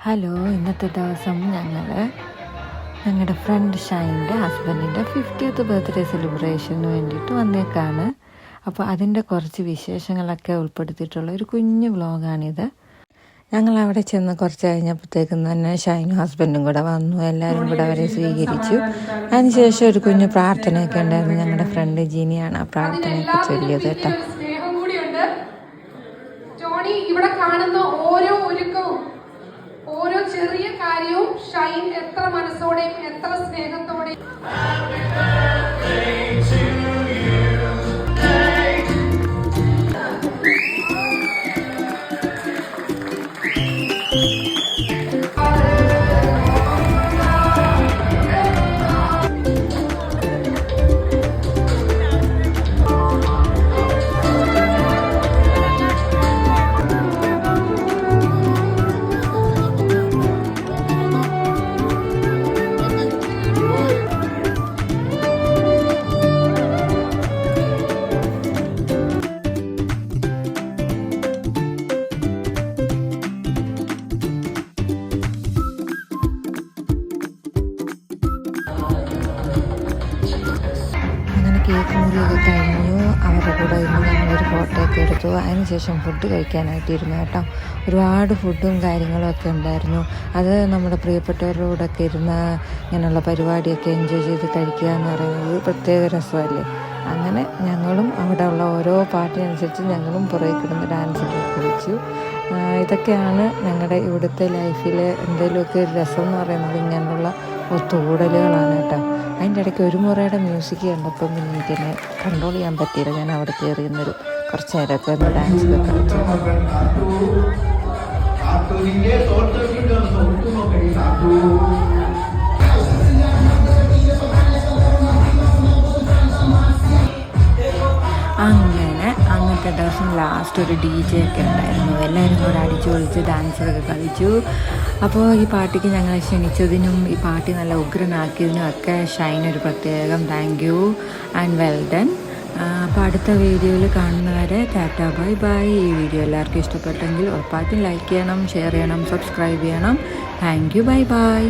Hello, ഇന്നത്തെ ദിവസം ഞങ്ങളുടെ ഫ്രണ്ട് ഷൈൻ്റെ ഹസ്ബൻഡിൻ്റെ 50th ബർത്ത്ഡേ സെലിബ്രേഷന് വേണ്ടിയിട്ട് വന്നേക്കാണ്. അപ്പോൾ അതിൻ്റെ കുറച്ച് വിശേഷങ്ങളൊക്കെ ഉൾപ്പെടുത്തിയിട്ടുള്ള ഒരു കുഞ്ഞു വ്ളോഗാണിത്. ഞങ്ങൾ അവിടെ ചെന്ന് കുറച്ച് കഴിഞ്ഞപ്പോഴത്തേക്കും തന്നെ ഷൈനും ഹസ്ബൻഡും കൂടെ വന്നു. എല്ലാവരും കൂടെ അവരെ സ്വീകരിച്ചു. അതിനുശേഷം ഒരു കുഞ്ഞു പ്രാർത്ഥനയൊക്കെ ഉണ്ടായിരുന്നു. ഞങ്ങളുടെ ഫ്രണ്ട് ജിനിയാണ് ആ പ്രാർത്ഥനയൊക്കെ ചൊല്ലിയത് കേട്ടോ. ഇവിടെ കാണുന്ന ഓരോ ഒരുക്കവും ഓരോ ചെറിയ കാര്യവും ഷൈൻ എത്ര മനസ്സോടെയും എത്ര സ്നേഹത്തോടെയും കേക്ക് മുറിയൊക്കെ കഴിഞ്ഞു. അവരുടെ കൂടെ ഇരുന്ന് ഞങ്ങളൊരു ഫോട്ടോയൊക്കെ എടുത്തു. അതിനുശേഷം ഫുഡ് കഴിക്കാനായിട്ടിരുന്നു കേട്ടോ. ഒരുപാട് ഫുഡും കാര്യങ്ങളും ഒക്കെ ഉണ്ടായിരുന്നു. അത് നമ്മുടെ പ്രിയപ്പെട്ടവരുടെ കൂടെയൊക്കെ ഇരുന്ന് ഇങ്ങനെയുള്ള പരിപാടിയൊക്കെ എൻജോയ് ചെയ്ത് കഴിക്കുക എന്ന് പറയുന്നത് പ്രത്യേക രസമല്ലേ. അങ്ങനെ ഞങ്ങളും അവിടെ ഉള്ള ഓരോ പാട്ടിനനുസരിച്ച് ഞങ്ങളും പുറകെ കിടന്ന് ഡാൻസൊക്കെ കളിച്ചു. ഇതൊക്കെയാണ് ഞങ്ങളുടെ ഇവിടുത്തെ ലൈഫിൽ എന്തെങ്കിലുമൊക്കെ ഒരു രസം എന്ന് പറയുന്നത്. ഇങ്ങനെയുള്ള ഒത്തുകൂടലുകളാണ് കേട്ടോ. അതിൻ്റെ ഇടയ്ക്ക് ഒരു മുറയുടെ മ്യൂസിക് കണ്ടപ്പം പിന്നെ എനിക്കെന്നെ കൺട്രോൾ ചെയ്യാൻ പറ്റിയില്ല. ഞാൻ അവിടെ കയറി നിന്നൊരു കുറച്ച് നേരമൊക്കെ ഒന്ന് ഡാൻസൊക്കെ കളിച്ചു. അങ്ങനെ അന്നത്തെ ദിവസം ലാസ്റ്റ് ഒരു DJ ഒക്കെ ഉണ്ടായിരുന്നു. എല്ലാവരും കൂടെ അടിച്ചു പൊളിച്ച് ഡാൻസൊക്കെ കളിച്ചു. അപ്പോൾ ഈ പാർട്ടിക്ക് ഞങ്ങളെ ക്ഷണിച്ചതിനും ഈ പാർട്ടി നല്ല ഉഗ്രനാക്കിയതിനും ഒക്കെ ഷൈനൊരു പ്രത്യേകം thank you and well done. അപ്പോൾ അടുത്ത വീഡിയോയിൽ കാണുന്നവരെ ടാറ്റ ബൈ ബൈ. ഈ വീഡിയോ എല്ലാവർക്കും ഇഷ്ടപ്പെട്ടെങ്കിൽ ഉറപ്പായിട്ടും ലൈക്ക് ചെയ്യണം, ഷെയർ ചെയ്യണം, സബ്സ്ക്രൈബ് ചെയ്യണം. Thank you, bye bye.